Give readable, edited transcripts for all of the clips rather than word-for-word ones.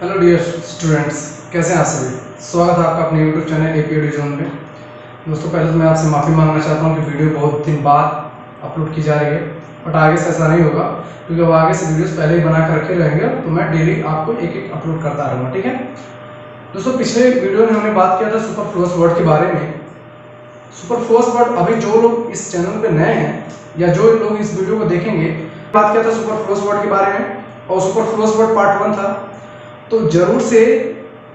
Hello dear students, कैसे हैं आप सभी। स्वागत है आपका अपने यूट्यूब चैनल एपी एडुजोन में। दोस्तों, पहले तो मैं आपसे माफ़ी मांगना चाहता हूं कि वीडियो बहुत दिन बाद अपलोड की जा रही है, बट आगे से ऐसा नहीं होगा क्योंकि अब आगे से वीडियोस पहले ही बना कर रखे रहेंगे तो मैं डेली आपको एक एक अपलोड करता रहूँगा, ठीक है। दोस्तों, पिछले वीडियो में हमने बात किया था सुपरफ्लुअस वर्ड के बारे में। सुपरफ्लुअस वर्ड अभी जो लोग इस चैनल पर नए हैं या जो लोग इस वीडियो को देखेंगे, बात किया था सुपरफ्लुअस वर्ड के बारे में और सुपरफ्लुअस वर्ड पार्ट 1 था। तो जरूर से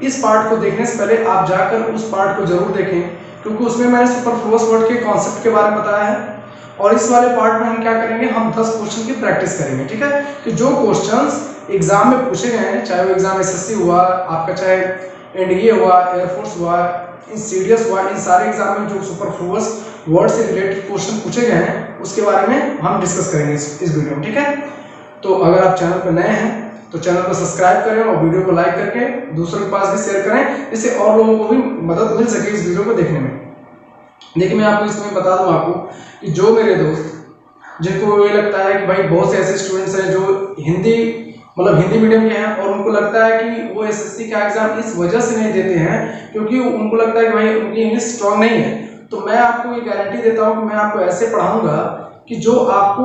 इस पार्ट को देखने से पहले आप जाकर उस पार्ट को जरूर देखें क्योंकि उसमें मैंने सुपरफ्लुअस वर्ड के कॉन्सेप्ट के बारे में बताया है। और इस वाले पार्ट में हम क्या करेंगे, हम 10 क्वेश्चन की प्रैक्टिस करेंगे, ठीक है। कि जो क्वेश्चंस एग्जाम में पूछे गए हैं, चाहे वो एग्जाम एसएससी हुआ आपका, चाहे एनडीए हुआ, एयरफोर्स हुआ, इन सीडीएस हुआ, इन सारे एग्जाम में जो सुपरफ्लुअस वर्ड से रिलेटेड क्वेश्चन पूछे गए हैं उसके बारे में हम डिस्कस करेंगे इस वीडियो में, ठीक है। तो अगर आप चैनल पर नए हैं तो चैनल को सब्सक्राइब करें और वीडियो को लाइक करके दूसरों के पास भी शेयर करें, जिससे और लोगों को भी मदद मिल सके इस वीडियो को देखने में। देखिए, मैं आपको इसमें बता दूं आपको कि जो मेरे दोस्त जिनको ये लगता है कि भाई बहुत से ऐसे स्टूडेंट्स हैं जो हिंदी मीडियम के हैं और उनको लगता है कि वो एसएससी का एग्जाम इस वजह से नहीं देते हैं क्योंकि उनको लगता है कि भाई उनकी इंग्लिश स्ट्रांग नहीं है, तो मैं आपको ये गारंटी देता हूँ कि मैं आपको ऐसे पढ़ाऊंगा कि जो आपको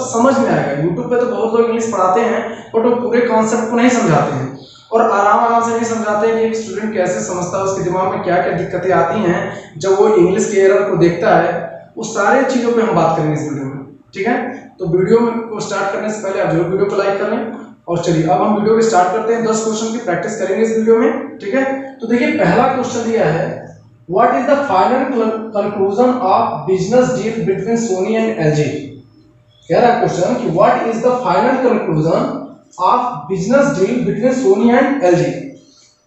समझ में आएगा। यूट्यूब पे तो बहुत लोग इंग्लिश पढ़ाते हैं बट वो पूरे कॉन्सेप्ट को नहीं समझाते हैं और आराम से नहीं समझाते हैं कि एक स्टूडेंट कैसे समझता है, उसके दिमाग में क्या क्या दिक्कतें आती हैं जब वो इंग्लिश के एरर को देखता है। उस सारे चीज़ों पे हम बात करेंगे इस वीडियो में, ठीक है। तो वीडियो को स्टार्ट करने से पहले आप जरूर वीडियो को लाइक कर लें और चलिए अब हम वीडियो को स्टार्ट करते हैं। 10 क्वेश्चन की प्रैक्टिस करेंगे इस वीडियो में, ठीक है। तो देखिए, पहला क्वेश्चन दिया है, what is the final conclusion of business deal between Sony and LG. कह रहा है क्वेश्चन कि what is the final conclusion of business deal between Sony and LG.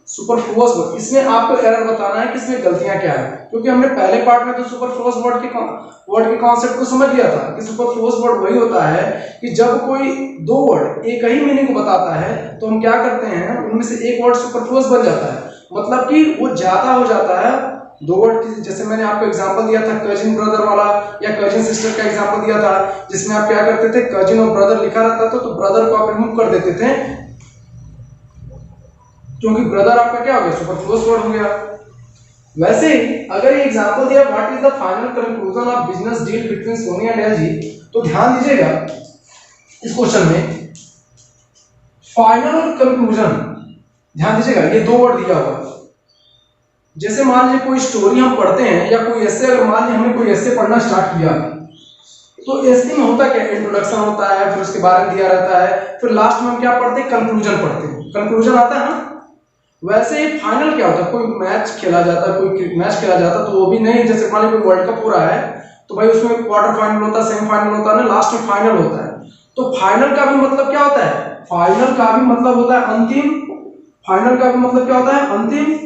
Superfluous word, इसमें आपको एरर बताना है कि इसमें गलतियां क्या है, क्योंकि हमने पहले पार्ट में तो सुपरफ्लुअस वर्ड के कॉन्सेप्ट को समझ लिया था कि सुपरफ्लुअस वर्ड वही होता है कि जब कोई दो वर्ड एक ही मीनिंग को बताता है तो हम क्या करते हैं, उनमें से एक वर्ड सुपरफ्लुअस बन जाता है, मतलब कि वो ज्यादा हो जाता है। दो वर्ड, जैसे मैंने आपको एग्जांपल दिया था कजिन ब्रदर वाला या कजिन सिस्टर का एग्जांपल दिया था, जिसमें आप क्या करते थे, कजिन और ब्रदर लिखा रहता था तो ब्रदर को आप रिमूव कर देते थे क्योंकि ब्रदर आपका क्या हो गया, सुपरफ्लुअस वर्ड हो गया। वैसे ही अगर ये एग्जांपल दिया what is the final conclusion of business deal between Sony and LG, तो ध्यान दीजिएगा इस क्वेश्चन में फाइनल और कंक्लूजन, ध्यान दीजिएगा ये दो वर्ड दिया हुआ है। जैसे मान लीजिए कोई स्टोरी हम पढ़ते हैं या कोई ऐसे, अगर मान लीजिए हमने कोई ऐसे पढ़ना स्टार्ट किया तो ऐसे में होता क्या, इंट्रोडक्शन होता है, फिर उसके बारे में दिया रहता है, फिर लास्ट में हम क्या पढ़ते हैं, कंक्लूजन पढ़ते हैं, कंक्लूजन आता है ना। वैसे ही फाइनल क्या होता है, कोई मैच खेला जाता है, कोई मैच खेला जाता है तो वो भी नहीं, जैसे मान लीजिए कोई वर्ल्ड कप हो रहा है तो भाई उसमें क्वार्टर फाइनल होता है, सेमीफाइनल होता है ना, लास्ट में फाइनल होता है। तो फाइनल का भी मतलब क्या होता है, फाइनल का भी मतलब होता है अंतिम, फाइनल का भी मतलब क्या होता है, अंतिम।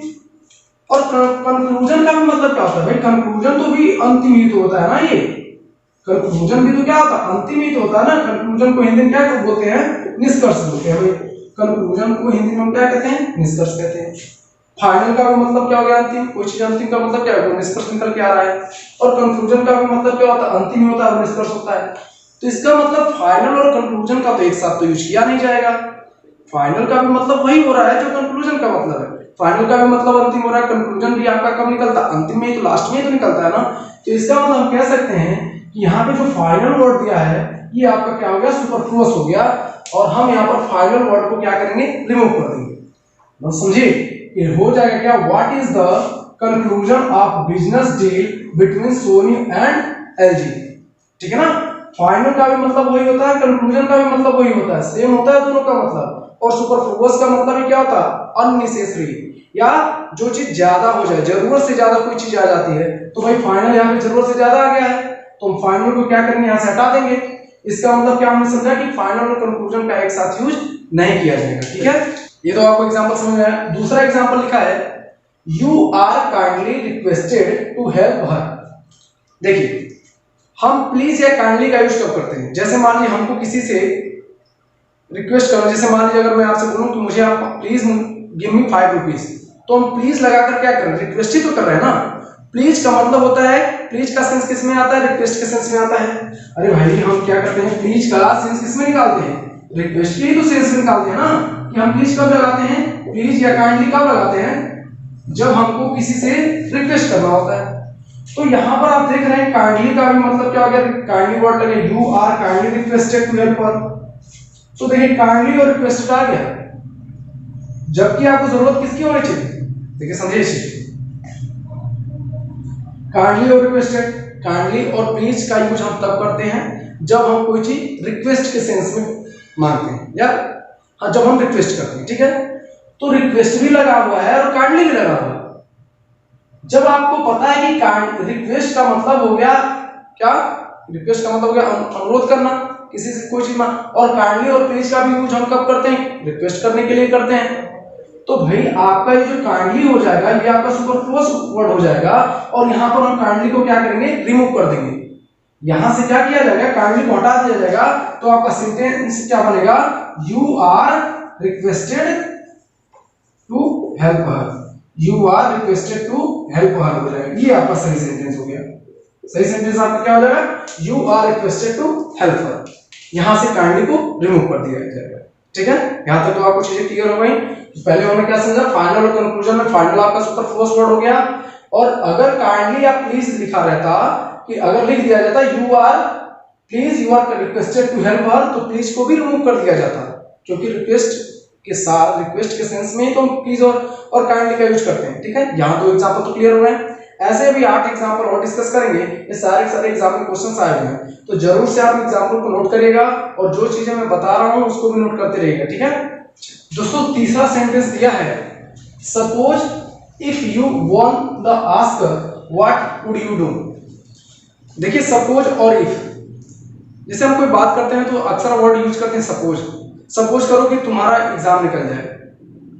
और कंक्लूजन का भी मतलब क्या होता है, भाई कंक्लूजन तो भी अंतिम ही तो होता है ना, ये कंक्लूजन भी तो क्या होता है, अंतिम ही तो होता है ना। कंक्लूजन को हिंदी में क्या बोलते हैं, निष्कर्ष बोलते हैं। भाई कंक्लूजन को हिंदी में क्या कहते हैं, निष्कर्ष कहते हैं। फाइनल का भी मतलब क्या हो गया, अंतिम, कोई चीज अंतिम का मतलब क्या है, निष्कर्ष निकल के आ रहा है। और कंक्लूजन का भी मतलब क्या होता है, अंतिम ही होता है, निष्कर्ष होता है। तो इसका मतलब फाइनल और कंक्लूजन का तो एक साथ तो यूज किया नहीं जाएगा। फाइनल का भी मतलब वही हो रहा है जो कंक्लूजन का मतलब है, फाइनल का भी मतलब अंतिम हो रहा है, कंक्लूजन भी आपका कब निकलता है, अंतिम में ही तो, लास्ट में ही तो निकलता है ना। तो इसका मतलब हम कह सकते हैं कि यहाँ पे जो फाइनल वर्ड दिया है ये आपका क्या हो गया, सुपरफ्लुअस हो गया और हम यहाँ पर फाइनल वर्ड को क्या करेंगे, रिमूव कर देंगे। बस समझिए, ये हो जाएगा क्या, what is the conclusion of business deal between Sony and LG, ठीक है ना। फाइनल का भी मतलब वही होता है, कंक्लूजन का भी मतलब वही होता है, सेम होता है दोनों का मतलब। और सुपरफ्लुअस का मतलब ही क्या होता है, अननेसेसरी, या जो चीज ज्यादा हो जाए, जरूरत से ज्यादा कोई चीज आ जाती है। तो भाई फाइनल यहाँ पे जरूरत से ज्यादा आ गया है तो हम फाइनल को क्या करेंगे, यहाँ से हटा देंगे। इसका मतलब क्या हमने समझा कि फाइनल और कंक्लूजन का एक साथ यूज नहीं किया जाएगा, ठीक है। ये तो आपको एग्जांपल समझ में आया। दूसरा एग्जांपल लिखा है, you are kindly requested to help her. देखिए, हम प्लीज या काइंडली का यूज कब करते हैं, जैसे मान लीजिए हमको किसी से रिक्वेस्ट करो, जैसे मान लीजिए अगर मैं आपसे बोलूं कि मुझे आप प्लीज गिव मी 5 रुपीज, तो हम प्लीज लगाकर क्या कर रहे हैं, रिक्वेस्ट ही तो कर रहे हैं ना। प्लीज का मतलब होता है, प्लीज का सेंस किस में आता है, रिक्वेस्ट के सेंस में आता है। अरे भाई हम क्या करते हैं, प्लीज का सेंस किस में निकालते हैं, रिक्वेस्ट के ही तो सेंस में निकालते हैं ना, कि हम प्लीज कब लगाते हैं, प्लीज या काइंडली कब लगाते हैं, जब हमको किसी से रिक्वेस्ट करना होता है। तो यहाँ पर आप देख रहे हैं काइंडली का भी मतलब क्या हो गया, काइंडली वर्ड लगे, you are kindly requested to help us. तो देखिए काइंडली और रिक्वेस्टेड आ गया, जबकि आपको जरूरत किसकी होनी चाहिए, देखिए समझिए, काइंडली और रिक्वेस्टेड, काइंडली और प्लीज का यूज हम तब करते हैं जब हम कोई चीज रिक्वेस्ट के सेंस में मांगते हैं, या हाँ जब हम रिक्वेस्ट करते हैं, ठीक है। तो रिक्वेस्ट भी लगा हुआ है और काइंडली भी लगा हुआ है। जब आपको पता है कि रिक्वेस्ट का मतलब हो गया क्या, रिक्वेस्ट का मतलब हो गया अनुरोध करना किसी से कोई चीज, और काइंडली और प्लीज का भी यूज हम कब करते हैं, रिक्वेस्ट करने के लिए करते हैं। तो भाई आपका ये जो काइंडली हो जाएगा ये आपका सुपरफ्लुअस वर्ड हो जाएगा, और यहाँ पर हम काइंडली को क्या करेंगे, रिमूव कर देंगे। यहां से क्या किया जाएगा, काइंडली को हटा दिया जाएगा, तो आपका सेंटेंस क्या बनेगा, you are requested to help her, you are requested to help her हो जाएगा। ये आपका सही सेंटेंस हो गया। सही सेंटेंस आपका क्या हो जाएगा, you are requested to help her. यहां से काइंडली को रिमूव कर दिया जाएगा, ठीक है। यहां तक तो आपको चीजें क्लियर हो गई। पहले हमने क्या समझा, फाइनल और कंक्लूजन में फाइनल आपका सुपरफ्लुअस वर्ड हो गया, और अगर काइंडली या प्लीज लिखा रहता, कि अगर लिख दिया जाता you are please you are requested to help her, तो प्लीज को भी रिमूव कर दिया जाता, क्योंकि रिक्वेस्ट के साथ रिक्वेस्ट के सेंस में ही तो हम प्लीज और काइंडली का यूज करते हैं, ठीक है। यहां तो एग्जांपल तो क्लियर हो रहे हैं। ऐसे भी 8 एग्जांपल और डिस्कस करेंगे, ये सारे एग्जाम में क्वेश्चंस आए हुए हैं, तो जरूर से आप एग्जांपल को नोट करिएगा, और जो चीजें मैं बता रहा हूं उसको भी नोट करते रहिएगा, ठीक है। दोस्तों तीसरा सेंटेंस दिया है, suppose if you won the Oscar what would you do. देखिए सपोज और इफ, जैसे हम कोई बात करते हैं तो अक्सर वर्ड यूज करते हैं सपोज। सपोज करो कि तुम्हारा एग्जाम निकल जाए,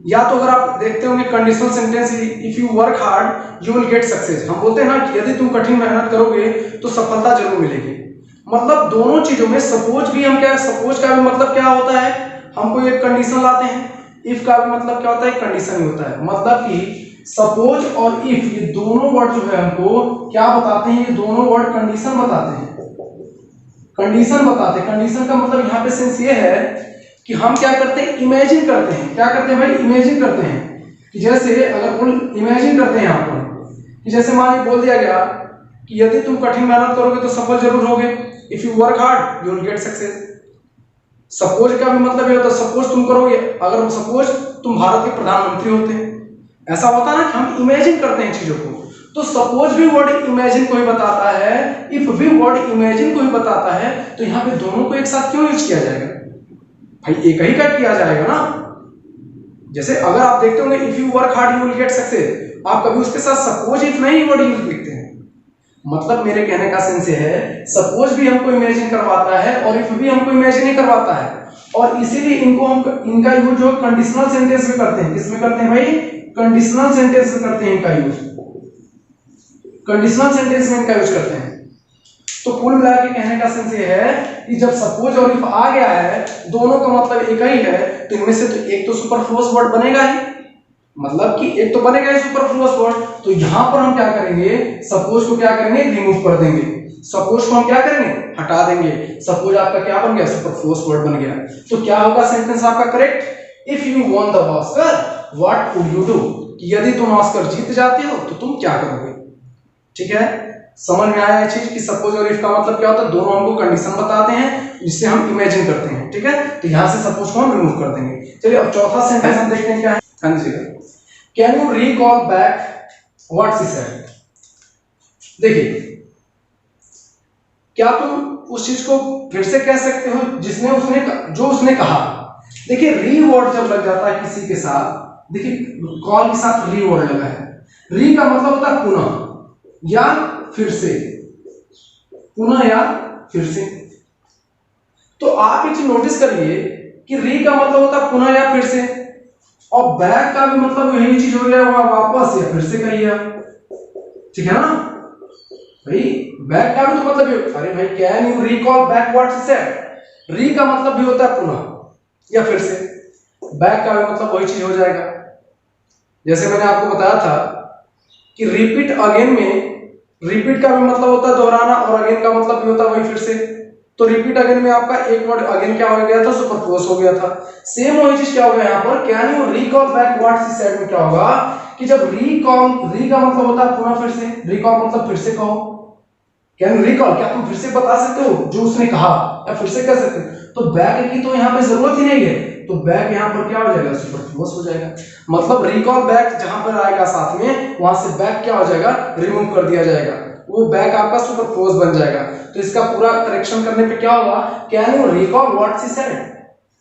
या तो अगर आप देखते होंगे conditional sentence, if you work hard you will get success. हम बोलते हैं ना कि यदि तुम कठिन मेहनत करोगे तो सफलता जरूर मिलेगी। मतलब दोनों चीजों में सपोज भी हम क्या, सपोज का भी मतलब क्या होता है, हम कोई एक कंडीशन लाते हैं, इफ का भी मतलब क्या होता है, कंडीशन ही होता है। मतलब कि सपोज और इफ ये दोनों वर्ड जो है हमको क्या बताते हैं, ये दोनों वर्ड कंडीशन बताते हैं, कंडीशन बताते हैं। कंडीशन का मतलब यहाँ पे सेंस ये है कि हम क्या करते हैं, इमेजिन करते हैं। क्या करते हैं भाई, इमेजिन करते हैं। कि जैसे अगर इमेजिन करते हैं यहाँ पर कि जैसे मान लीजिए बोल दिया गया कि यदि तुम कठिन मेहनत करोगे तो सफल जरूर होगे, if you work hard you will get success. Suppose का भी मतलब ये होता है, सपोज तुम करोगे, अगर सपोज तुम भारत के प्रधानमंत्री होते, ऐसा होता है ना कि हम इमेजिन करते हैं चीजों को। तो सपोज भी वर्ड इमेजिन को ही बताता है, इफ भी वर्ड इमेजिन को ही बताता है, तो यहाँ पे दोनों को एक साथ क्यों यूज किया जाएगा भाई, एक ही का किया जाएगा ना। जैसे अगर आप देखते होंगे if you work hard you will get success, आप कभी उसके साथ सपोज इफ नहीं वर्ड यूज लिखते हैं। मतलब मेरे कहने का सेंस ये है, सपोज भी हमको इमेजिन करवाता है और इफ भी हमको इमेजिन ही करवाता है, और इसीलिए इनको हम इनका यूज जो कंडीशनल सेंटेंस में करते हैं। किसमें करते हैं भाई, कंडीशनल सेंटेंस में करते हैं इनका यूज, कंडीशनल सेंटेंस में इनका यूज करते हैं। तो कुल मिला के कहने का सेंस ये है कि जब सपोज और इफ आ गया है, दोनों का मतलब एक ही है, तो इनमें से तो एक तो सुपरफ्लुअस वर्ड बनेगा ही, मतलब कि एक तो बनेगा ही सुपरफ्लुअस वर्ड। तो यहां पर हम क्या करेंगे, सपोज को क्या करेंगे, रिमूव कर देंगे। सपोज को हम क्या करेंगे, हटा देंगे। सपोज आपका क्या बन गया, सुपरफ्लुअस वर्ड बन गया। तो क्या होगा सेंटेंस आपका correct, if you won the Oscar what would you do. यदि तुम ऑस्कर जीत जाते हो तो तुम क्या करोगे, ठीक है। समझ में आया ये चीज कि सपोज और इफ का मतलब क्या होता है, दोनों हमको कंडीशन बताते हैं जिससे हम इमेजिन करते हैं, ठीक है। तो यहां से सपोज को हम रिमूव कर देंगे। चलिए अब चौथा सेंटेंस हम देखते हैं क्या है। हाँ जी, can you recall back what she said. देखिए क्या तुम उस चीज को फिर से कह सकते हो जिसने उसने कहा। देखिए री वर्ड जब लग जाता है किसी के साथ, देखिए कॉल के साथ री वर्ड लगा है। री का मतलब होता है पुनः या फिर से, पुनः या फिर से। तो आप एक चीज नोटिस करिए कि री का मतलब होता है पुनः या फिर से, और बैक का भी मतलब यही चीज हो गया, वापस या फिर से कहिए, ठीक है ना भाई। बैक का भी तो मतलब, अरे भाई can you recall back what she said. री का मतलब भी होता है पुनः या फिर से, बैक का भी मतलब वही चीज हो जाएगा। जैसे मैंने आपको बताया था कि रिपीट अगेन में रिपीट का भी मतलब होता है दोहराना, और अगेन का मतलब भी होता है वही फिर से। तो रिपीट अगेन में आपका एक वर्ड अगेन क्या हो गया था, सुपरफ्लुअस हो गया था। सेम वही चीज क्या हो गया यहाँ पर, can you recall back what she said में क्या होगा कि जब रिकॉल, री का मतलब होता है पुनः फिर से, रिकॉल मतलब फिर से कहो, कैन यू रिकॉल, क्या तुम फिर से बता सकते हो जो उसने कहा, या फिर से कह सकते हो। तो बैक की तो यहाँ पे जरूरत ही नहीं है, तो बैक यहाँ पर क्या हो जाएगा, सुपरफ्लुअस हो जाएगा। मतलब रिकॉल बैक जहां पर आएगा साथ में, वहां से बैक क्या हो जाएगा, रिमूव कर दिया जाएगा, वो बैक आपका सुपरफ्लुअस बन जाएगा। तो इसका पूरा करेक्शन करने पे क्या होगा, can you recall what she said,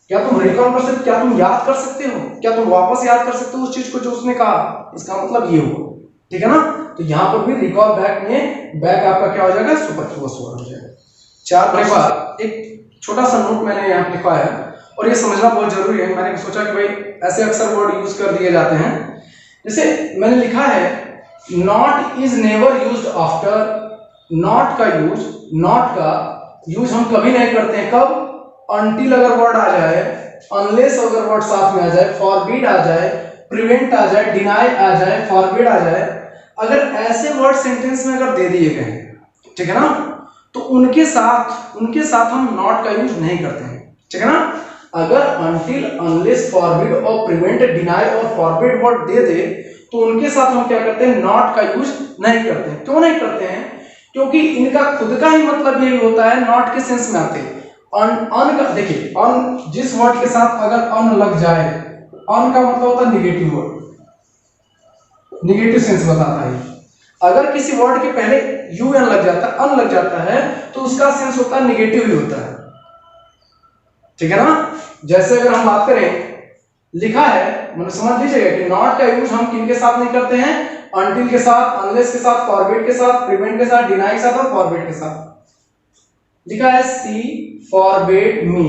क्या तुम रिकॉल कर सकते, क्या तुम याद कर सकते हो, क्या तुम वापस याद कर सकते हो उस चीज को जो उसने कहा, इसका मतलब ये हुआ, ठीक है ना। तो यहाँ पर भी रिकॉल बैक में बैक आपका क्या हो जाएगा, सुपरफ्लुअस हो जाएगा। चार के बाद एक छोटा सा नोट मैंने यहाँ लिखा है और ये समझना बहुत जरूरी है। मैंने सोचा कि भाई ऐसे अक्सर वर्ड यूज कर दिए जाते हैं, जैसे मैंने लिखा है not is never used after, not का यूज हम कभी नहीं करते हैं, कब, अनटिल अगर वर्ड आ जाए, अनलेस अगर वर्ड साथ में आ जाए, फॉरबिड आ जाए, प्रिवेंट आ जाए, डिनाई आ जाए, फॉरबिड आ जाए, अगर ऐसे वर्ड सेंटेंस में अगर दे दिए गए हैं, ठीक है ना, तो उनके साथ हम नॉट का यूज नहीं करते हैं, ठीक है ना। अगर अनटिल, अनलेस, फॉरबिड और प्रिवेंट, डिनाई और फॉरबिड वर्ड दे दे तो उनके साथ हम क्या करते हैं, नॉट का यूज नहीं करते हैं। क्यों नहीं करते हैं, क्योंकि इनका खुद का ही मतलब यही होता है, नॉट के सेंस में आते हैं। अन का देखिए, अन जिस वर्ड के साथ अगर अन लग जाए, अन का मतलब होता है निगेटिव वर्ड, निगेटिव सेंस बताता है। अगर किसी वर्ड के पहले यू एन लग जाता है, अन लग जाता है, तो उसका सेंस होता है निगेटिव ही होता है, ठीक है ना। जैसे अगर हम बात करें, लिखा है, मतलब समझ लीजिएगा कि नॉट का यूज हम किन के साथ नहीं करते हैं, अनटिल के साथ, अनलेस के साथ, फॉरबिड के साथ, प्रिवेंट के साथ, डिनाई के साथ और फॉरबिड के साथ। लिखा है she forbid me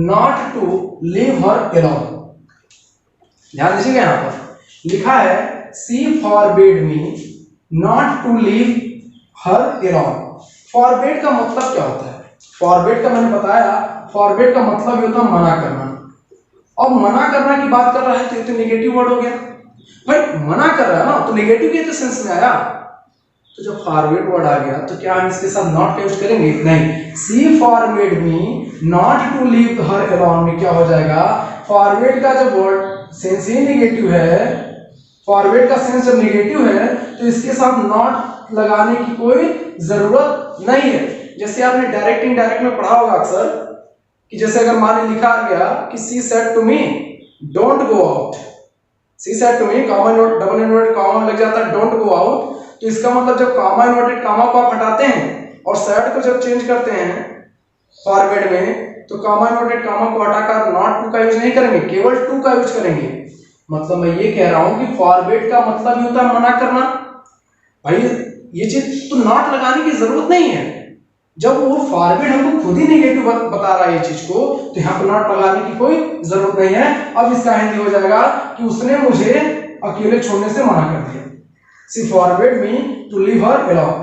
not to leave her alone, ध्यान दीजिएगा यहां पर लिखा है she forbid me not to leave her alone. Forbid का मतलब क्या होता है, फॉरबिड का मैंने बताया, फॉरबिड का मतलब होता है मना करना। अब मना करना की बात कर रहा है तो ये तो नेगेटिव वर्ड हो गया भाई, मना कर रहा है ना, तो नेगेटिव के तो सेंस में आया। तो जब फॉरबिड वर्ड आ गया तो क्या हम इसके साथ नॉट का यूज करेंगे, नहीं। She forbid me not to leave her alone में क्या हो जाएगा, फॉरबिड का जब वर्ड सेंस ही नेगेटिव है, फॉरबिड का सेंस जब नेगेटिव है तो इसके साथ नॉट लगाने की कोई जरूरत नहीं है। जैसे आपने डायरेक्ट इनडायरेक्ट में पढ़ा होगा अक्सर कि जैसे अगर मान लिखा गया कि she said to me don't go out, she said to me, comma note, double inverted comma लग जाता है डोंट गो आउट, तो इसका मतलब जब कॉमा इन्वर्टेड कॉमा को आप हटाते हैं और सेड को जब चेंज करते हैं फॉरवर्ड में, तो कॉमा इन्वर्टेड कॉमा को हटाकर नॉट टू का यूज नहीं करेंगे, केवल टू का यूज करेंगे। मतलब मैं ये कह रहा हूं कि फॉरवर्ड का मतलब ही होता है मना करना। भाई ये चीज तो नॉट लगाने की जरूरत नहीं है, जब वो फॉरवर्ड हमको खुद ही नेगेटिव बता रहा है ये चीज को, तो यहाँ पर नॉट लगाने की कोई जरूरत नहीं है। अब इसका हिंदी हो जाएगा कि उसने मुझे अकेले छोड़ने से मना कर दिया। She forward me to leave her alone,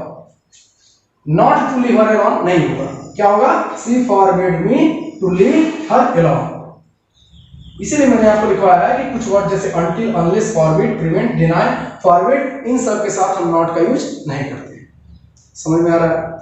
not to leave her alone नहीं होगा, क्या होगा, she forward me to leave her alone. इसीलिए मैंने यहाँ पर लिखा है कि कुछ वर्ड जैसे until, unless, forbid, prevent, deny, forward, इन सब के साथ हम नॉट का यूज नहीं करते। समझ में आ रहा है,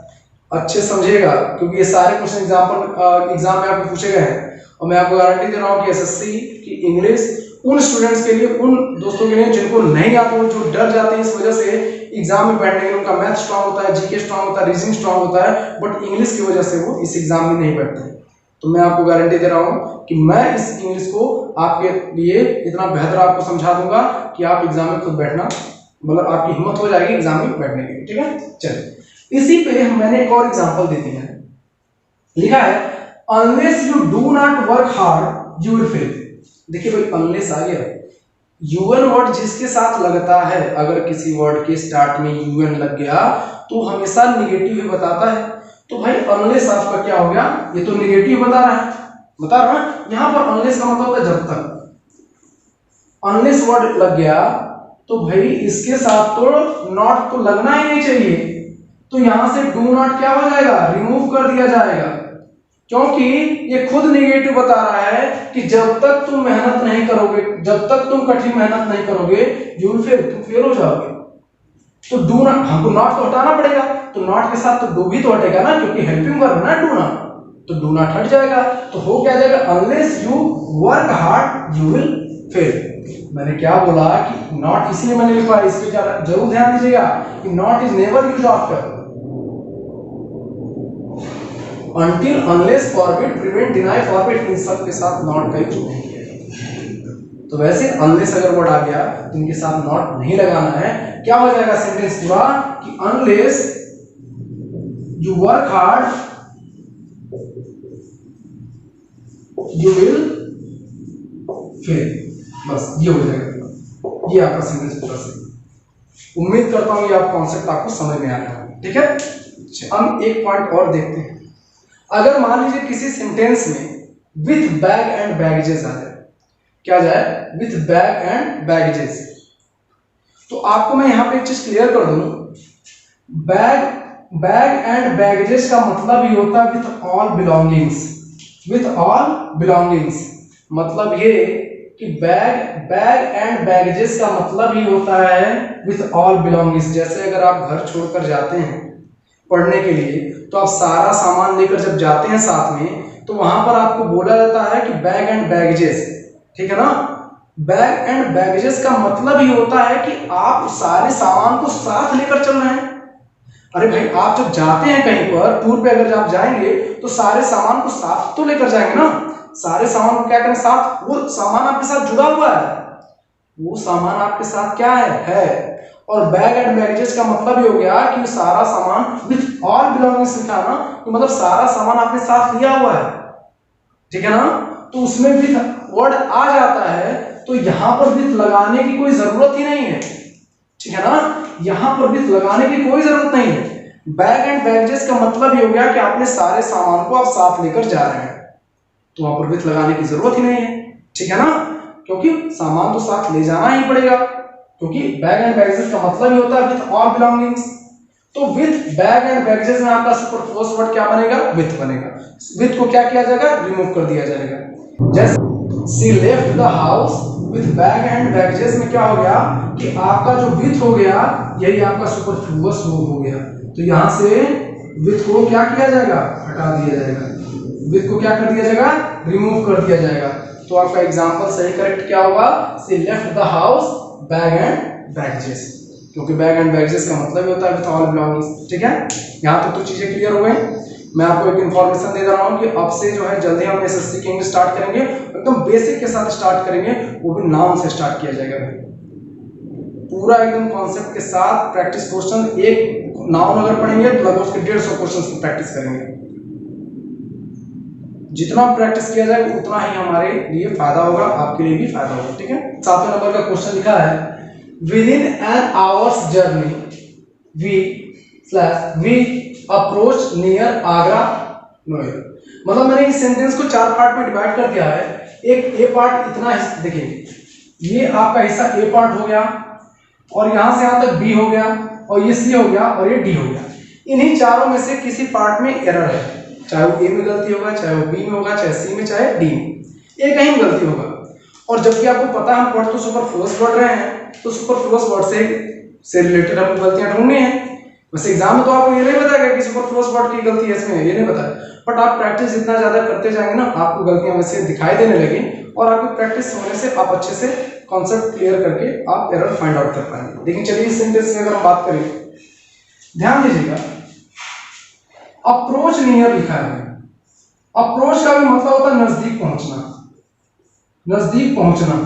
अच्छे समझिएगा, क्योंकि ये सारे क्वेश्चन एग्जाम में आपको पूछे गए हैं और मैं आपको गारंटी दे रहा हूँ कि एसएससी की इंग्लिश उन स्टूडेंट्स के लिए, उन दोस्तों के लिए जिनको नहीं आता, जो डर जाते हैं इस वजह से एग्जाम में बैठने के लिए, उनका मैथ स्ट्रांग होता है, जीके स्ट्रांग होता है, रीजनिंग स्ट्रांग होता है, बट इंग्लिश की वजह से वो इस एग्जाम में नहीं बैठते। तो मैं आपको गारंटी दे रहा हूँ कि मैं इस इंग्लिश को आपके लिए इतना बेहतर आपको समझा दूंगा कि आप एग्जाम में खुद बैठना, मतलब आपकी हिम्मत हो जाएगी एग्जाम में बैठने की, ठीक है। चलिए, इसी पे मैंने एक और एग्जांपल दे दिया है, लिखा है unless you do not work hard you will fail. देखिए भाई, अनलेस आ गया, यूएन वर्ड जिसके साथ लगता है, अगर किसी वर्ड के स्टार्ट में यूएन लग गया तो हमेशा निगेटिव ही बताता है। तो भाई अनलेस आपका क्या हो गया, ये तो निगेटिव बता रहा है। यहां पर अनलेस का मतलब होता है जब तक, अनलेस वर्ड लग गया तो भाई इसके साथ तो नॉट तो लगना ही नहीं चाहिए, तो यहां से डू नॉट क्या हो जाएगा, रिमूव कर दिया जाएगा, क्योंकि ये खुद नेगेटिव बता रहा है कि जब तक तुम मेहनत नहीं करोगे, जब तक तुम कठिन मेहनत नहीं करोगे, यू विल फेल, तुम फेल हो जाओगे। तो डू नॉट, हमको नॉट तो हटाना पड़ेगा, तो नॉट के साथ तो डू भी तो हटेगा ना, क्योंकि हेल्पिंग वर्ब ना डू नॉट, तो डू नॉट हट जाएगा। तो हो क्या जाएगा, unless you work hard you will fail. मैंने क्या बोला कि नॉट इसलिए मैंने लिखा, इस पे जरूर ध्यान दीजिएगा कि not is never used after, until, unless, forbid, prevent, deny, forbid, इन सब के साथ नॉट का यूज नहीं किया। तो वैसे unless अगर वर्ड आ गया तो इनके साथ नॉट नहीं लगाना है। क्या हो जाएगा सेंटेंस पूरा कि unless you work hard you will fail, बस ये हो जाएगा। ये आपका सेंटेंस पूरा सही। उम्मीद करता हूँ ये आप कॉन्सेप्ट आपको समझ में आ रहा है, ठीक है। हम एक पॉइंट और देखते हैं। अगर मान लीजिए किसी सेंटेंस में विथ बैग एंड बैगेजेस आ जाए, क्या जाए, विथ बैग एंड बैगेजेस, तो आपको मैं यहां पे एक चीज क्लियर कर दूं, बैग एंड बैगेजेस का मतलब ही होता है with all belongings. With all belongings मतलब ये कि बैग एंड बैगेजेस का मतलब ही होता है विथ ऑल बिलोंगिंग्स। जैसे अगर आप घर छोड़कर जाते हैं पढ़ने के लिए, तो आप सारा सामान लेकर जब जाते हैं साथ में, तो वहां पर आपको बोला जाता है कि बैग एंड बैगेजेस, ठीक है ना। बैग एंड बैगेजेस का मतलब ही होता है कि आप सारे सामान को साथ लेकर चल रहे हैं। अरे भाई, आप जब जाते हैं कहीं पर टूर पे, अगर आप जाएंगे तो सारे सामान को साथ तो लेकर जाएंगे ना। सारे सामान को क्या करें, साथ, वो सामान आपके साथ जुड़ा हुआ है, वो सामान आपके साथ क्या है। और बैग एंड बैगेजेस का मतलब ये हो गया कि सारा सामान विथ ऑल बिलोंगिंग्स लिखा ना, तो मतलब सारा सामान आपने साथ लिया हुआ है, ठीक है ना। तो उसमें विथ वर्ड आ जाता है, तो यहां पर विथ लगाने की कोई जरूरत ही नहीं है, ठीक है ना। यहां पर विथ लगाने की कोई जरूरत नहीं है। बैग एंड बैगेजेस का मतलब ये हो गया कि आपने सारे सामान को आप साथ लेकर जा रहे हैं, तो वहां पर विथ लगाने की जरूरत ही नहीं है, ठीक है ना, क्योंकि सामान तो साथ ले जाना ही पड़ेगा, क्योंकि बैग एंड बैगेजेस का मतलब ही होता है विथ ऑल बिलोंगिंग्स। तो विथ बैग एंड बैगेजेस में आपका सुपरफ्लुअस वर्ड क्या बनेगा, विथ बनेगा। विथ को क्या किया जाएगा, रिमूव कर दिया जाएगा। जैसे she left the house with bag and baggages में क्या हो गया कि आपका जो विथ हो गया, यही आपका सुपरफ्लुअस हो गया। तो यहां से विथ को क्या किया जाएगा, हटा दिया जाएगा। विथ को क्या कर दिया जाएगा, रिमूव कर दिया जाएगा। तो आपका एग्जांपल सही करेक्ट क्या होगा, she left the house bag and baggages, क्योंकि बैग एंड बैगेजेस का मतलब होता है विथ ऑल बिलोंगिंग्स, ठीक है। यहां तक तो चीजें क्लियर हो गई। मैं आपको एक इन्फॉर्मेशन दे रहा हूं कि अब से जो है जल्दी हम एसएससी की इंग्लिश स्टार्ट करेंगे, एकदम बेसिक के साथ स्टार्ट करेंगे, वो भी नाउन से स्टार्ट किया जाएगा। पूरा एकदम कॉन्सेप्ट के साथ प्रैक्टिस क्वेश्चन, एक नाउन अगर पढ़ेंगे तो लगभग उसके 150 क्वेश्चन की प्रैक्टिस करेंगे। जितना प्रैक्टिस किया जाए उतना ही हमारे लिए फायदा होगा, आपके लिए भी फायदा होगा, ठीक है। 7वें नंबर का क्वेश्चन लिखा है, within an hour's journey we approach near Agra Noida. मतलब मैंने इस सेंटेंस को 4 पार्ट में डिवाइड कर दिया है। एक ए पार्ट इतना, देखिए ये आपका हिस्सा ए पार्ट हो गया, और यहां से यहां तक बी हो गया, और ये सी हो गया, और ये डी हो गया। इन्हीं चारों में से किसी पार्ट में एरर है, चाहे वो ए में गलती होगा, चाहे वो बी में होगा, चाहे सी में, चाहे डी में, एक कहीं गलती होगा। और जबकि आपको पता है हम पढ़ तो सुपरफ्लुअस पढ़ रहे हैं, तो सुपरफ्लुअस वर्ड से रिलेटेड हमको गलतियां ढूंढनी है। वैसे एग्जाम में तो आपको ये नहीं बताएगा कि सुपरफ्लुअस वर्ड की गलती है इसमें, ये नहीं बताया, बट आप प्रैक्टिस जितना ज्यादा करते जाएंगे ना, आपको गलतियां वैसे दिखाई देने लगी, और आपकी प्रैक्टिस होने से आप अच्छे से कॉन्सेप्ट क्लियर करके आप एरर फाइंड आउट कर पाएंगे। लेकिन चलिए इस सेंटेंस में अगर हम बात करें, ध्यान दीजिएगा, अप्रोच नियर लिखा है। अप्रोच का भी मतलब होता है नजदीक पहुंचना, नजदीक पहुंचना।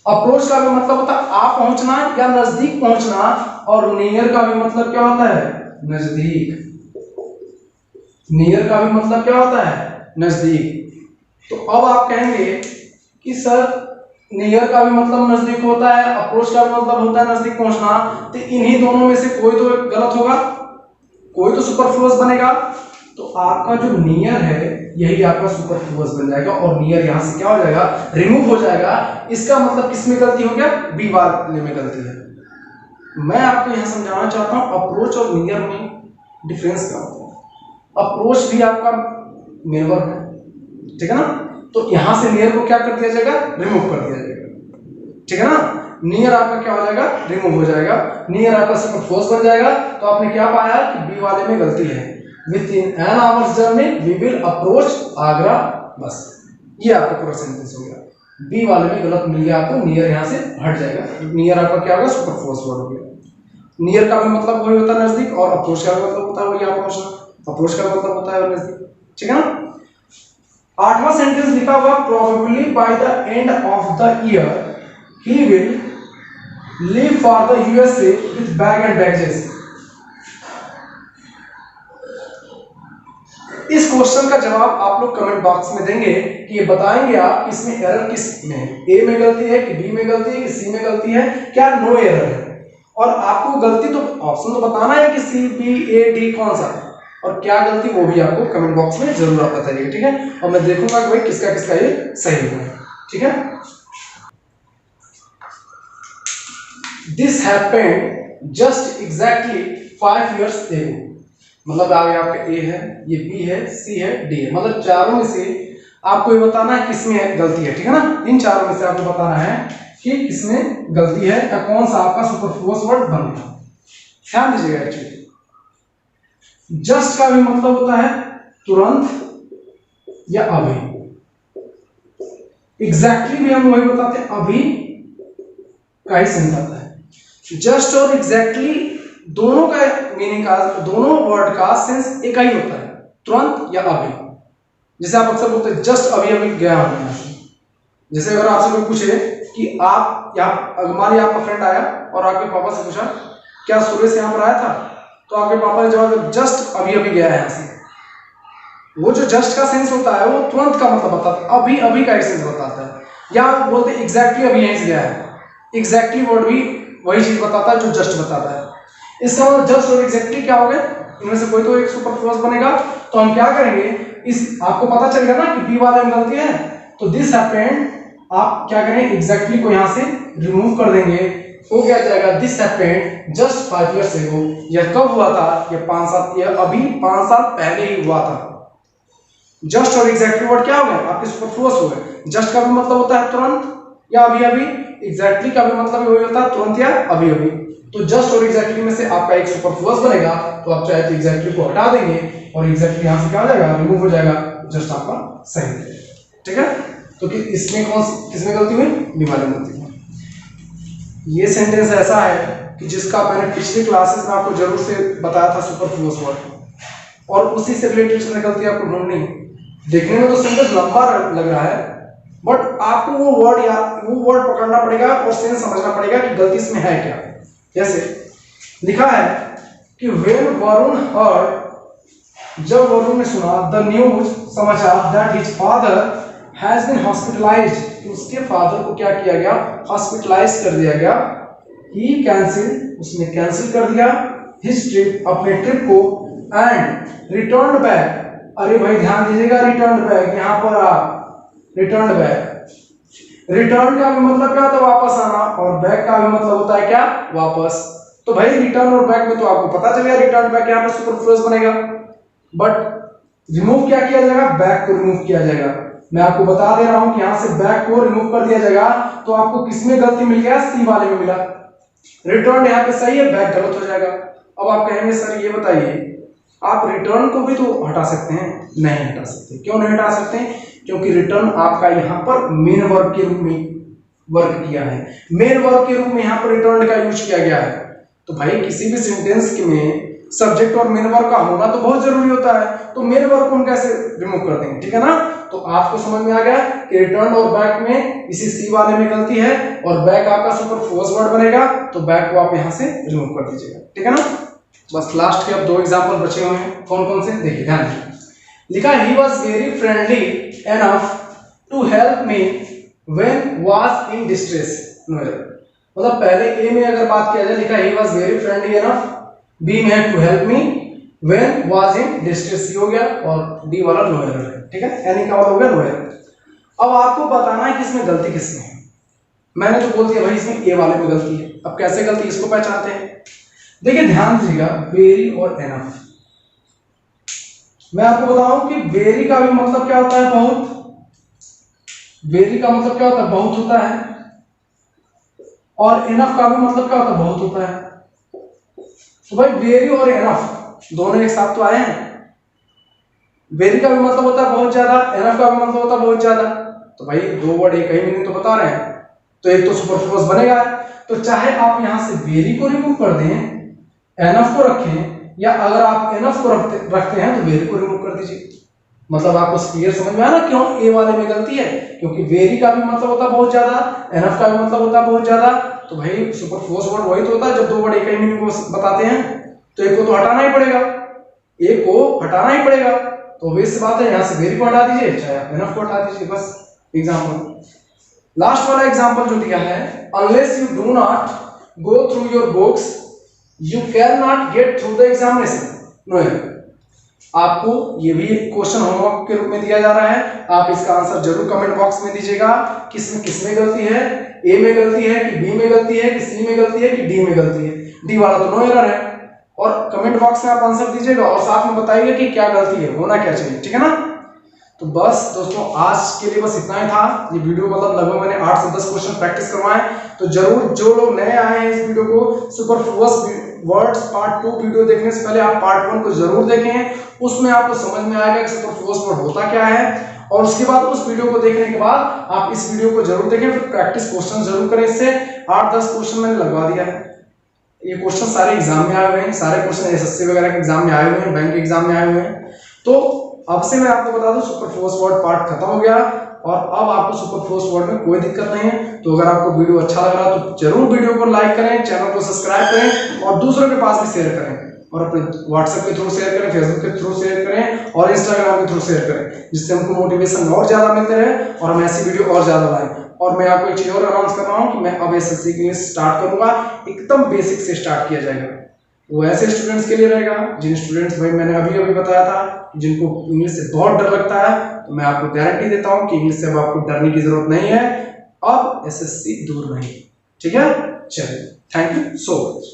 अप्रोच का भी मतलब होता है आ पहुंचना या नजदीक पहुंचना, और नियर का भी मतलब क्या होता है, नजदीक। नियर का भी मतलब क्या होता है, नजदीक। तो अब आप कहेंगे कि सर नियर का भी मतलब नजदीक होता है, अप्रोच का भी मतलब होता है नजदीक पहुंचना, तो इन्हीं दोनों में से कोई तो गलत होगा, कोई तो सुपरफ्लुअस बनेगा। तो आपका जो नियर है यही आपका सुपरफ्लुअस बन जाएगा, और नियर यहां से क्या हो जाएगा, रिमूव हो जाएगा। इसका मतलब किसमें गलती हो गया, बी वाले में गलती है। मैं आपको यहां समझाना चाहता हूं अप्रोच और नियर में डिफरेंस क्या होता है। अप्रोच भी आपका मेन वर्ब है, ठीक है ना, तो यहां से नियर को क्या कर दिया जाएगा, रिमूव कर दिया जाएगा, ठीक है ना। नियर आपका क्या हो जाएगा, रिमूव हो जाएगा, नियर आपका सुपरफ्लुअस बन जाएगा। तो आपने क्या पाया कि बी वाले में गलती है। Within an hour's journey we will approach Agra, बस ये आपका पूरा सेंटेंस हो गया। बी वाले में गलत मिल गया आपको, नियर यहाँ से हट जाएगा, नियर आपका क्या होगा, सुपरफ्लुअस वर्ड हो गया। नियर का भी मतलब वही होता है नजदीक, और अप्रोच का भी मतलब होता है वही अप्रोच, अप्रोच का मतलब होता है नजदीक, ठीक है ना। 8वां सेंटेंस लिखा हुआ probably by the end of the year he will leave for the USA with bag and baggage. इस क्वेश्चन का जवाब आप लोग कमेंट बॉक्स में देंगे कि ये बताएंगे आप इसमें एरर किस में है, ए में गलती है कि बी में गलती है कि सी में गलती है, क्या नो एरर है। और आपको गलती तो ऑप्शन तो बताना है कि सी बी ए डी कौन सा है, और क्या गलती वो भी आपको कमेंट बॉक्स में जरूर आप बताइए, ठीक है। और मैं देखूंगा कि भाई किसका किसका ये सही हुआ है, ठीक है। This happened just exactly 5 years ago। मतलब आगे आपका ए है, ये बी है, सी है, डी है, मतलब चारों में से आपको ये बताना है किसमें गलती है, ठीक है ना। इन चारों में से आपको बताना है कि किसमें गलती है या कौन सा आपका सुपरफ्लुअस वर्ड बन गया। ध्यान दीजिएगा, एक्चुअली जस्ट का भी मतलब होता है तुरंत या अभी, एग्जैक्टली भी हम वही बताते हैं, अभी का ही सेंस आता है। जस्ट और एग्जैक्टली दोनों का मीनिंग का, दोनों वर्ड का सेंस एक ही होता है, तुरंत या अभी। जैसे आप अक्सर बोलते हैं जस्ट अभी अभी गया हूं यहाँ से। जैसे अगर आपसे कोई पूछे कि आप यहाँ, मान लीजिए आपका फ्रेंड आया और आपके पापा से पूछा क्या सुरेश यहाँ पर आया था, तो आपके पापा ने जवाब दिया जस्ट अभी अभी गया है यहाँ से। वो जो जस्ट का सेंस होता है वो तुरंत का मतलब बताता है, अभी अभी का सेंस बताता है। या बोलते एग्जैक्टली अभी यहीं से गया है, एग्जैक्टली वर्ड भी वही चीज बताता है जो जस्ट बताता है। इसका मतलब जस्ट और एग्जैक्टली क्या हो गए, इनमें से कोई तो एक सुपरफ्लुअस बनेगा। तो हम क्या करेंगे, इस आपको पता चलेगा ना कि बी वाले में गलती है, तो दिस हैपेंड आप क्या करें, एग्जैक्टली को यहां से रिमूव कर देंगे, हो क्या जाएगा this happened just 5 years ago। यह कब हुआ था, यह 5 साल, यह अभी 5 साल पहले ही हुआ था। जस्ट और एग्जैक्टली वर्ड क्या हो गए, आपके सुपरफ्लुअस हो गए। जस्ट का भी मतलब होता है तुरंत या अभी अभी, एग्जैक्टली का भी मतलब वही होता है तुरंत या अभी अभी। तो जस्ट और एग्जैक्टली में से आपका एक सुपरफ्लुअस बनेगा, तो आप चाहे तो एग्जैक्टली को हटा देंगे और एग्जैक्टली यहां से क्या हो जाएगा, रिमूव हो जाएगा, जस्ट आपका सही है, ठीक है। तो कि इसमें किसमें गलती हुई, बी वाले में गलती हुई। ये सेंटेंस ऐसा है कि जिसका मैंने पिछली क्लासेस में आपको जरूर से बताया था सुपरफ्लुअस वर्ड, और उसी से रिलेटेड गलती आपको ढूंढनी है। देखने में तो सेंटेंस लंबा लग रहा है, बट आपको वो वर्ड पकड़ना पड़ेगा और सेंस समझना पड़ेगा कि गलती इसमें है क्या। जैसे लिखा है कि when वरुण heard, जब वरुण ने सुना द न्यूज, समाचार, that his father has been hospitalised, उसके फादर को क्या किया गया, हॉस्पिटलाइज कर दिया गया। ही कैंसिल, उसने कैंसिल कर दिया हिज ट्रिप, अपने ट्रिप को, एंड रिटर्न बैक। अरे भाई ध्यान दीजिएगा, रिटर्न बैक, यहां पर आप रिटर्न बैक, रिटर्न का भी मतलब क्या होता है, वापस आना, और बैक का भी मतलब होता है क्या, वापस। तो भाई रिटर्न और बैक में तो आपको पता चलेगा रिटर्न बैक यहाँ पर सुपरफ्लुअस बनेगा, बट रिमूव क्या किया जाएगा, बैक को रिमूव किया जाएगा। मैं आपको बता दे रहा हूं कि यहां से बैक को रिमूव कर दिया जाएगा, तो आपको किसमें गलती मिल गया, सी वाले में मिला। रिटर्न यहाँ पे सही है, बैक गलत हो जाएगा। अब आप कहेंगे सर ये बताइए, आप रिटर्न को भी तो हटा सकते हैं, नहीं हटा सकते। क्यों नहीं हटा सकते, क्योंकि रिटर्न आपका यहाँ पर मेन वर्ब के रूप में वर्क किया है, मेन वर्ब के रूप में यहाँ पर रिटर्न का यूज किया गया है। तो भाई किसी भी सेंटेंस में सब्जेक्ट और मेन वर्ब का होना तो बहुत जरूरी होता है, तो मेन वर्ब को हम कैसे रिमूव कर देंगे, ठीक है ना। तो आपको समझ में आ गया कि रिटर्न और बैक में इसी सी वाले में गलती है, और बैक आपका सुपरफ्लुअस वर्ड बनेगा, तो बैक को आप यहाँ से रिमूव कर दीजिएगा, ठीक है ना। बस लास्ट के अब 2 एग्जाम्पल बचे हुए हैं, कौन कौन से देखिए, ध्यान दीजिए। लिखा he was very friendly enough to help me when was in distress. मतलब पहले ए में अगर बात किया जाए, लिखा he was very friendly enough, B में है to help me when was in distress, हो गया, और डी वाला नो एरर है, ठीक है, यानी क्या हो गया, नो एरर। अब आपको बताना है कि इसमें गलती किसमें है। मैंने तो बोल दिया भाई इसमें ए वाले में गलती है। अब कैसे गलती इसको पहचानते हैं, देखिए ध्यान दीजिएगा, वेरी और एनफ। मैं आपको बताऊं कि वेरी का भी मतलब क्या होता है, बहुत। वेरी का मतलब क्या होता है, बहुत होता है। और इनफ का भी मतलब क्या होता है, बहुत होता है। तो भाई वेरी और इनफ दोनों एक साथ तो आए हैं। वेरी का भी मतलब होता है बहुत ज्यादा, इनफ का भी मतलब होता है बहुत ज्यादा। तो भाई दो वर्ड एक ही मीनिंग तो बता रहे हैं, तो एक तो सुपरफ्लुअस बनेगा। तो चाहे आप यहां से वेरी को रिमूव कर दें, एनफ को रखें, या अगर आप एनफ को रखते हैं तो वेरी को रिमूव कर दीजिए। मतलब आपको क्लियर समझ में आया ना क्यों ए वाले में गलती है? क्योंकि वेरी का भी मतलब होता है बहुत ज्यादा, एनफ का भी मतलब होता है बहुत ज्यादा। तो भाई सुपरफ्लुअस वर्ड वही तो होता है जब दो वर्ड एक ही मीनिंग को बताते हैं। तो एक को तो हटाना ही पड़ेगा, एक को हटाना ही पड़ेगा। तो obvious बात है, यहां से वेरी को हटा दीजिए, चाहे आप एनफ को हटा दीजिए, बस। एग्जांपल लास्ट वाला एग्जांपल जो दिया है, unless you do not go through your books you can not get through the examination. No, आपको ये भी क्वेश्चन होमवर्क के रूप में दिया जा रहा है। आप इसका आंसर जरूर कमेंट बॉक्स में दीजिएगा, किसमें गलती है, ए में गलती है कि बी में गलती है कि सी में गलती है कि डी में गलती है। डी वाला तो नो एरर है। और कमेंट बॉक्स में आप आंसर दीजिएगा और साथ में बताइए कि क्या गलती है, होना क्या चाहिए, ठीक है ना। तो बस दोस्तों आज के लिए बस इतना ही था। ये वीडियो मतलब लगभग मैंने 8 से 10 क्वेश्चन प्रैक्टिस करवाए। तो जरूर जो लोग नए आए हैं इस वीडियो को, सुपरफ्लुअस वर्ड्स पार्ट 2 वीडियो देखने से पहले आप पार्ट 1 को जरूर देखें। उसमें आपको समझ में आएगा कि सुपरफ्लुअस वर्ड होता क्या है। और उसके बाद उस वीडियो को देखने के बाद आप इस वीडियो को जरूर देखें, फिर प्रैक्टिस क्वेश्चन जरूर करें। इससे 8-10 क्वेश्चन मैंने लगवा दिया है। ये क्वेश्चन सारे एग्जाम में आए हुए हैं, सारे क्वेश्चन एसएससी वगैरह के एग्जाम में आए हुए हैं, बैंक के एग्जाम में आए हुए हैं। तो अब से मैं आपको बता दूं सुपरफ्लुअस वर्ड पार्ट खत्म हो गया और अब आपको सुपरफ्लुअस वर्ड में कोई दिक्कत नहीं है। तो अगर आपको वीडियो अच्छा लग रहा है तो जरूर वीडियो को लाइक करें, चैनल को सब्सक्राइब करें और दूसरों के पास भी शेयर करें। और अपने व्हाट्सएप के थ्रू शेयर करें, फेसबुक के थ्रू शेयर करें और इंस्टाग्राम के थ्रू शेयर करें, जिससे हमको मोटिवेशन और ज्यादा मिलते रहे और हम ऐसी वीडियो और ज्यादा लाएं। और मैं आपको एक चीज और अनाउंस कर रहा हूं कि मैं अब एसएससी के लिए स्टार्ट करूंगा, एकदम बेसिक से स्टार्ट किया जाएगा। वो ऐसे स्टूडेंट्स के लिए रहेगा जिन स्टूडेंट्स, भाई मैंने अभी बताया था, जिनको इंग्लिश से बहुत डर लगता है। तो मैं आपको गारंटी देता हूं कि इंग्लिश से अब आपको डरने की जरूरत नहीं है, अब एसएससी दूर नहीं, ठीक है। चलिए, थैंक यू सो मच।